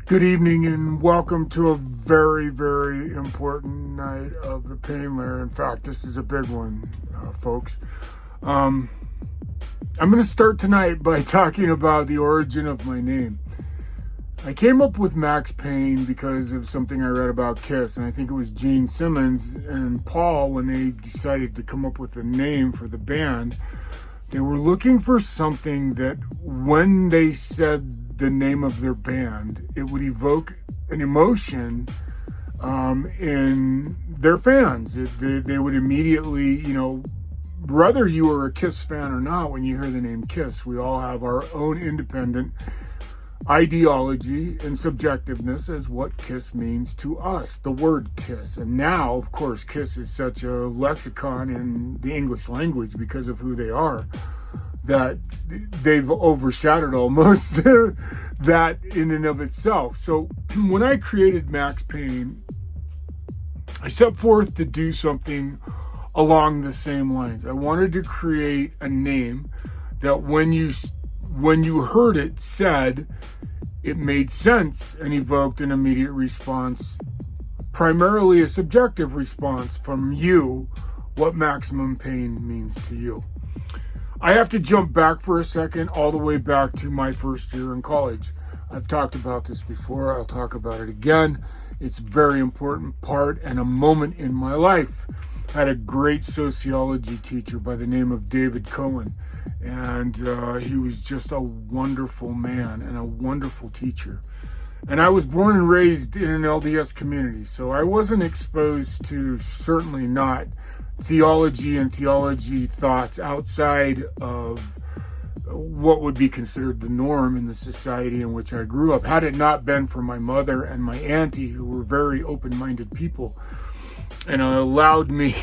Good evening and welcome to a very, very important night of the Pain Lair. In fact, this is a big one, folks. I'm going to start tonight by talking about the origin of my name. I came up with Max Payne because of something I read about Kiss, and I think it was Gene Simmons and Paul, when they decided to come up with a name for the band, they were looking for something that when they said the name of their band, it would evoke an emotion in their fans. They would immediately, whether you are a Kiss fan or not, when you hear the name Kiss, we all have our own independent ideology and subjectiveness as what Kiss means to us, the word Kiss. And now, of course, Kiss is such a lexicon in the English language because of who they are, that they've overshadowed almost that in and of itself. So when I created Max Payne, I set forth to do something along the same lines. I wanted to create a name that when you heard it said, it made sense and evoked an immediate response, primarily a subjective response from you, what maximum pain means to you. I have to jump back for a second, all the way back to my first year in college. I've talked about this before. I'll talk about it again. It's a very important part and a moment in my life. I had a great sociology teacher by the name of David Cohen, and he was just a wonderful man and a wonderful teacher. And I was born and raised in an LDS community, so I wasn't exposed to, certainly not, theology and theology thoughts outside of what would be considered the norm in the society in which I grew up. Had it not been for my mother and my auntie, who were very open-minded people, and allowed me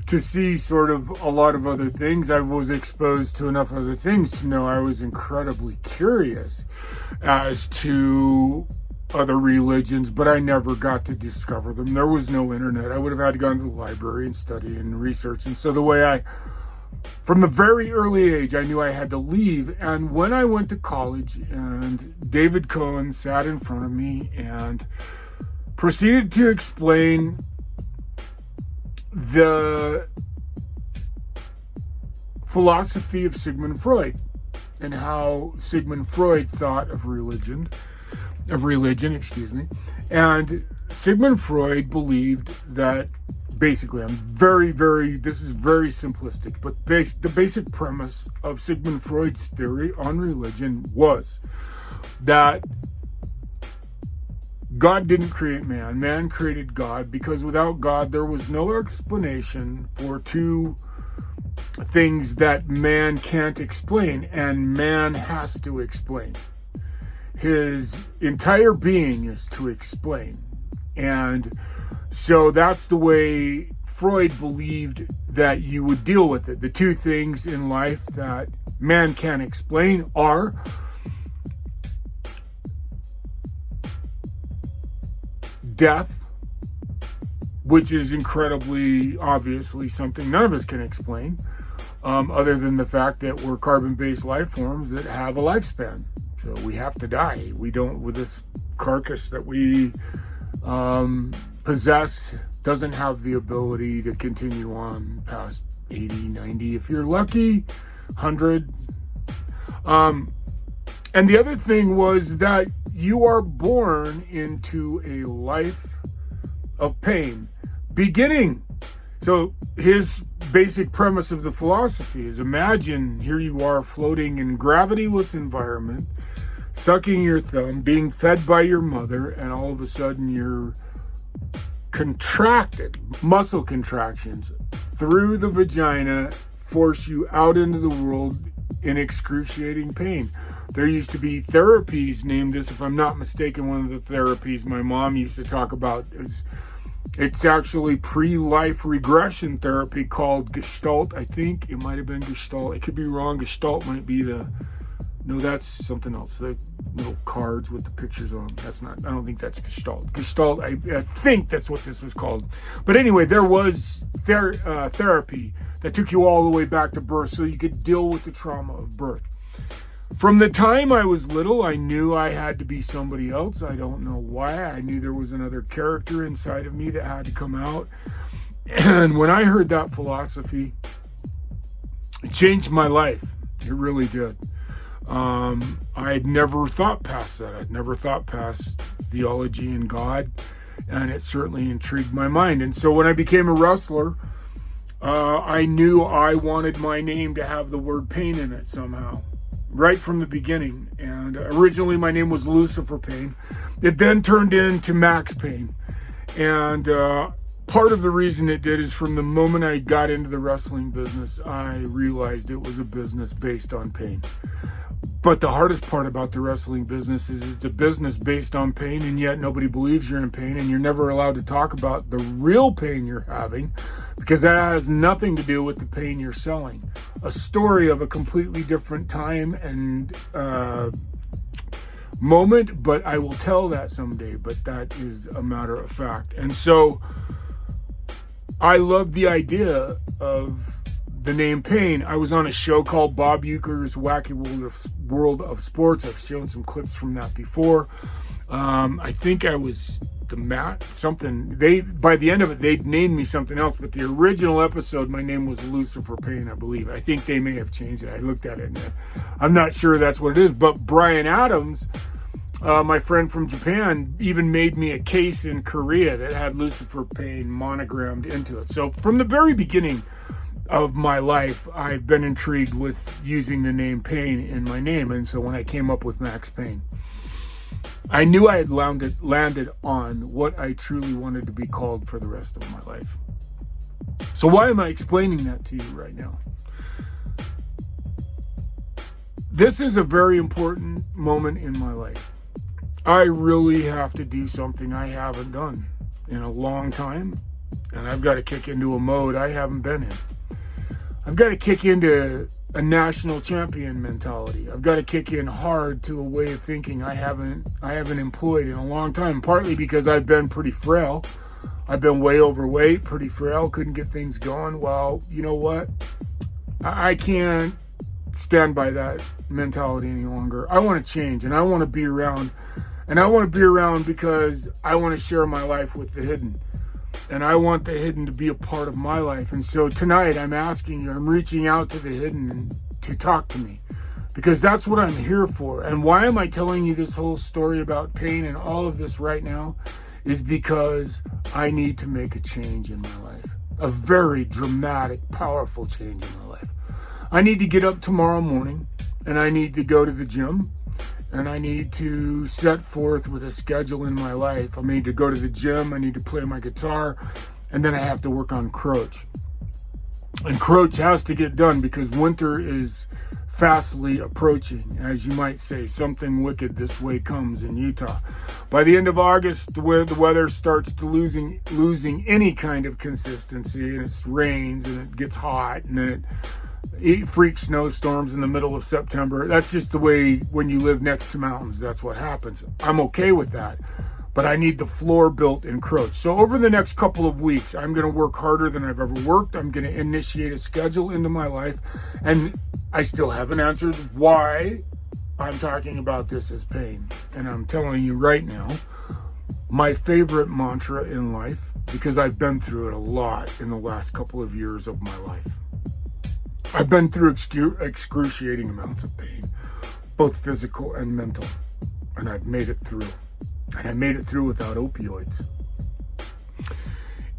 to see sort of a lot of other things, I was exposed to enough other things to know I was incredibly curious as to other religions, but I never got to discover them. There was no internet. I would have had to go to the library and study and research. And so from a very early age, I knew I had to leave. And when I went to college, and David Cohen sat in front of me and proceeded to explain the philosophy of Sigmund Freud and how Sigmund Freud thought of religion, and Sigmund Freud believed that basically, this is very simplistic, but the basic premise of Sigmund Freud's theory on religion was that God didn't create man. Man created God, because without God, there was no explanation for two things that man can't explain, and man has to explain. His entire being is to explain. And so that's the way Freud believed that you would deal with it. The two things in life that man can't explain are death, which is incredibly obviously something none of us can explain, other than the fact that we're carbon-based life forms that have a lifespan. So we have to die. We don't, with this carcass that we possess, doesn't have the ability to continue on past 80, 90. If you're lucky, 100. And the other thing was that you are born into a life of pain, beginning. So his basic premise of the philosophy is, imagine here you are floating in gravityless environment, sucking your thumb, being fed by your mother, and all of a sudden you're contracted. Muscle contractions through the vagina force you out into the world in excruciating pain. There used to be therapies named this, if I'm not mistaken, one of the therapies my mom used to talk about is, it's actually pre-life regression therapy called Gestalt. I think it might have been Gestalt. I could be wrong. Gestalt might be no, that's something else. The little cards with the pictures on them. I don't think that's Gestalt. Gestalt, I think that's what this was called. But anyway, there was therapy that took you all the way back to birth so you could deal with the trauma of birth. From the time I was little, I knew I had to be somebody else. I don't know why. I knew there was another character inside of me that had to come out. And when I heard that philosophy, it changed my life. It really did. I had never thought past that. I'd never thought past theology and God, and it certainly intrigued my mind. And so when I became a wrestler, I knew I wanted my name to have the word pain in it somehow, right from the beginning. And originally my name was Lucifer Payne. It then turned into Max Payne. And part of the reason it did is from the moment I got into the wrestling business, I realized it was a business based on pain. But the hardest part about the wrestling business is it's a business based on pain, and yet nobody believes you're in pain, and you're never allowed to talk about the real pain you're having, because that has nothing to do with the pain you're selling. A story of a completely different time and moment, but I will tell that someday, but that is a matter of fact. And so I love the idea of the name Pain. I was on a show called Bob Uecker's Wacky World of Sports. I've shown some clips from that before. I think I was the Matt something. By the end of it, they'd named me something else, but the original episode, my name was Lucifer Payne, I believe. I think they may have changed it. I looked at it and I'm not sure that's what it is. But Brian Adams, my friend from Japan, even made me a case in Korea that had Lucifer Payne monogrammed into it. So from the very beginning of my life, I've been intrigued with using the name Payne in my name. And so when I came up with Max Payne, I knew I had landed on what I truly wanted to be called for the rest of my life. So why am I explaining that to you right now? This is a very important moment in my life. I really have to do something I haven't done in a long time, and I've got to kick into a mode I haven't been in. I've got to kick into a national champion mentality. I've got to kick in hard to a way of thinking I haven't employed in a long time, partly because I've been pretty frail. I've been way overweight, pretty frail, couldn't get things going. Well, you know what? I can't stand by that mentality any longer. I want to change, and I want to be around. And I want to be around because I want to share my life with the hidden. And I want the hidden to be a part of my life. And so tonight I'm asking you, I'm reaching out to the hidden to talk to me, because that's what I'm here for. And why am I telling you this whole story about pain and all of this right now is because I need to make a change in my life. A very dramatic, powerful change in my life. I need to get up tomorrow morning and I need to go to the gym. And I need to set forth with a schedule in my life. I need to go to the gym, I need to play my guitar, and then I have to work on Croach. And Croach has to get done because winter is fastly approaching. As you might say, something wicked this way comes in Utah. By the end of August, the weather starts to losing any kind of consistency, and it rains and it gets hot, and then it freak snowstorms in the middle of September. That's just the way when you live next to mountains, that's what happens. I'm okay with that, but I need the floor built in Croach. So over the next couple of weeks, I'm going to work harder than I've ever worked. I'm going to initiate a schedule into my life, and I still haven't answered why I'm talking about this as pain. And I'm telling you right now, my favorite mantra in life, because I've been through it a lot in the last couple of years of my life. I've been through excruciating amounts of pain, both physical and mental, and I've made it through. And I made it through without opioids.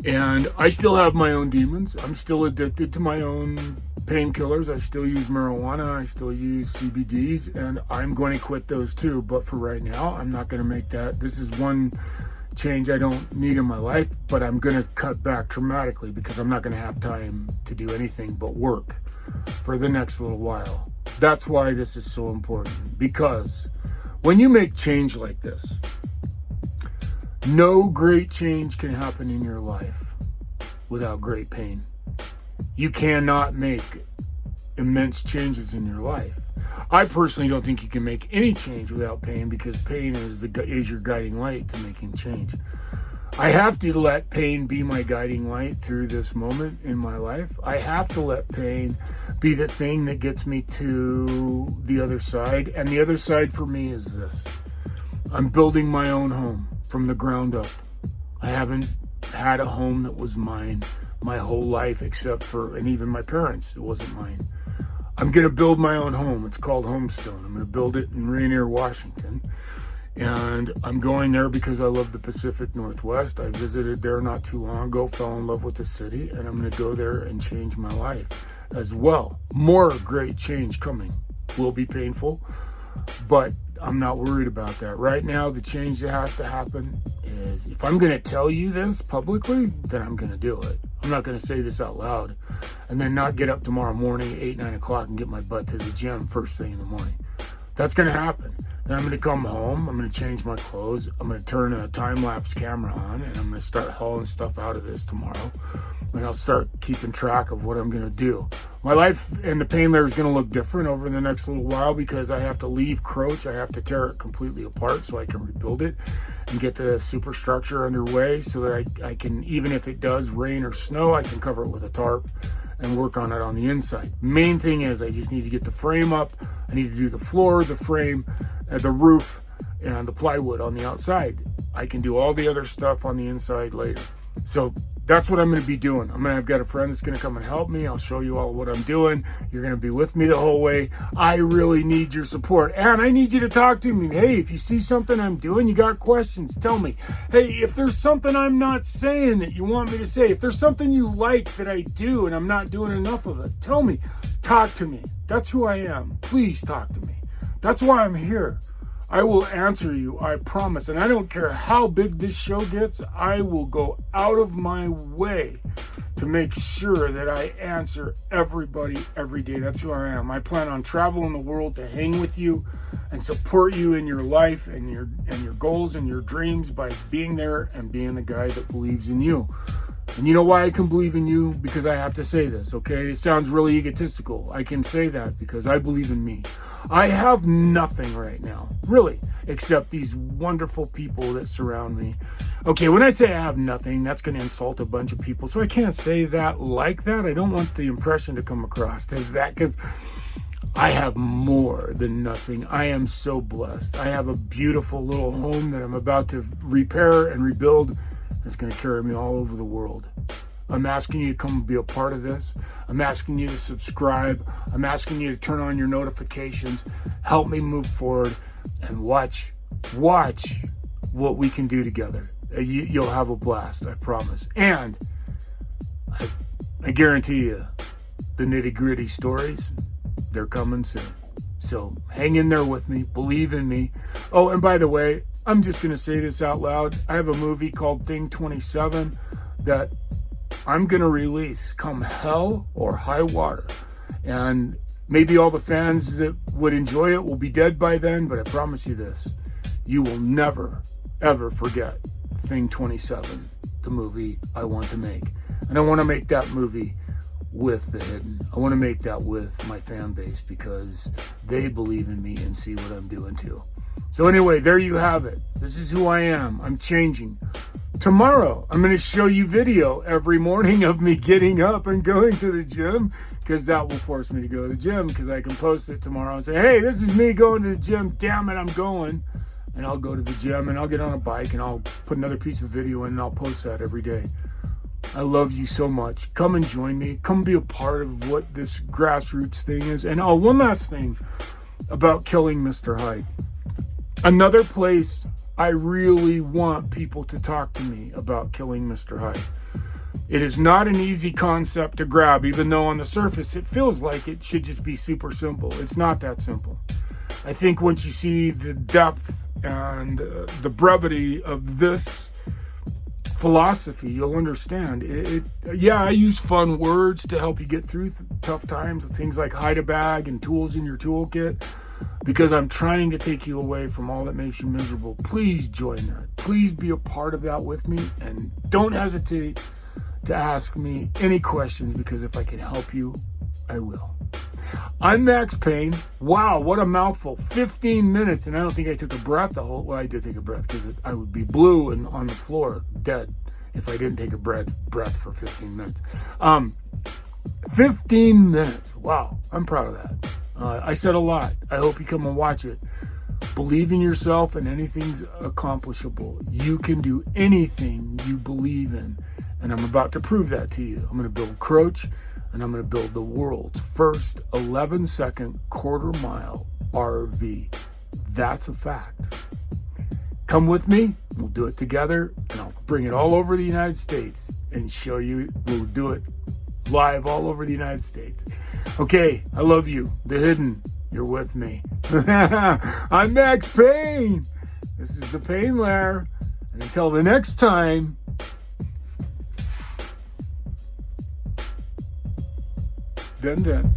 And I still have my own demons. I'm still addicted to my own painkillers. I still use marijuana. I still use CBDs, and I'm going to quit those too. But for right now, I'm not going to make that. This is one change I don't need in my life, but I'm going to cut back dramatically because I'm not going to have time to do anything but work for the next little while. That's why this is so important, because when you make change like this, no great change can happen in your life without great pain. You cannot make immense changes in your life. I personally don't think you can make any change without pain, because pain is your guiding light to making change. I have to let pain be my guiding light through this moment in my life. I have to let pain be the thing that gets me to the other side. And the other side for me is this. I'm building my own home from the ground up. I haven't had a home that was mine my whole life, except for, and even my parents, it wasn't mine. I'm going to build my own home. It's called Homestone. I'm going to build it in Rainier, Washington. And I'm going there because I love the Pacific Northwest. I visited there not too long ago, fell in love with the city, and I'm going to go there and change my life as well. More great change coming. Will be painful, but I'm not worried about that. Right now, the change that has to happen is, if I'm going to tell you this publicly, then I'm going to do it. I'm not going to say this out loud and then not get up tomorrow morning at 8, 9 o'clock and get my butt to the gym first thing in the morning. That's going to happen. Then I'm going to come home, I'm going to change my clothes, I'm going to turn a time-lapse camera on, and I'm going to start hauling stuff out of this tomorrow. And I'll start keeping track of what I'm going to do. My life and the pain layer is going to look different over the next little while because I have to leave Croach. I have to tear it completely apart so I can rebuild it and get the superstructure underway so that I can, even if it does rain or snow, I can cover it with a tarp and work on it on the inside. Main thing is I just need to get the frame up. I need to do the floor, the frame, the roof, and the plywood on the outside. I can do all the other stuff on the inside later. So that's what I'm going to be doing. I've got a friend that's going to come and help me. I'll show you all what I'm doing. You're going to be with me the whole way. I really need your support. And I need you to talk to me. Hey, if you see something I'm doing, you got questions, tell me. Hey, if there's something I'm not saying that you want me to say, if there's something you like that I do and I'm not doing enough of it, tell me. Talk to me. That's who I am. Please talk to me. That's why I'm here. I will answer you, I promise. And I don't care how big this show gets, I will go out of my way to make sure that I answer everybody every day. That's who I am. I plan on traveling the world to hang with you and support you in your life and your goals and your dreams by being there and being the guy that believes in you. And you know why I can believe in you? Because I have to say this, okay? It sounds really egotistical. I can say that because I believe in me. I have nothing right now, really, except these wonderful people that surround me. Okay, when I say I have nothing, that's going to insult a bunch of people. So I can't say that like that. I don't want the impression to come across as that, because I have more than nothing. I am so blessed. I have a beautiful little home that I'm about to repair and rebuild. It's going to carry me all over the world. I'm asking you to come and be a part of this. I'm asking you to subscribe. I'm asking you to turn on your notifications. Help me move forward and watch what we can do together. You'll have a blast, I promise. And I guarantee you, the nitty-gritty stories, they're coming soon. So hang in there with me. Believe in me. Oh, and by the way, I'm just going to say this out loud. I have a movie called Thing 27 that I'm going to release come hell or high water. And maybe all the fans that would enjoy it will be dead by then, but I promise you this. You will never, ever forget Thing 27, the movie I want to make. And I want to make that movie with the hidden. I want to make that with my fan base because they believe in me and see what I'm doing too. So anyway, there you have it. This is who I am. I'm changing. Tomorrow, I'm going to show you video every morning of me getting up and going to the gym, because that will force me to go to the gym, because I can post it tomorrow and say, hey, this is me going to the gym. Damn it, I'm going. And I'll go to the gym and I'll get on a bike and I'll put another piece of video in and I'll post that every day. I love you so much. Come and join me. Come be a part of what this grassroots thing is. And oh, one last thing about killing Mr. Hyde. Another place I really want people to talk to me about killing Mr. Hyde. It is not an easy concept to grab, even though on the surface it feels like it should just be super simple. It's not that simple. I think once you see the depth and the brevity of this philosophy, you'll understand. Yeah, I use fun words to help you get through tough times, things like hide a bag and tools in your toolkit, because I'm trying to take you away from all that makes you miserable. Please join that. Please be a part of that with me, and don't hesitate to ask me any questions, because if I can help you, I will. I'm Max Payne. Wow, what a mouthful. 15 minutes, and I don't think I took a breath the whole... Well, I did take a breath because I would be blue and on the floor, dead, if I didn't take a breath for 15 minutes. 15 minutes. Wow, I'm proud of that. I said a lot. I hope you come and watch it. Believe in yourself and anything's accomplishable. You can do anything you believe in. And I'm about to prove that to you. I'm going to build Croach, and I'm going to build the world's first 11-second quarter-mile RV. That's a fact. Come with me. We'll do it together, and I'll bring it all over the United States and show you. We'll do it live all over the United States. Okay, I love you. The Hidden, you're with me. I'm Max Payne. This is the Pain Lair. And until the next time, dun dun.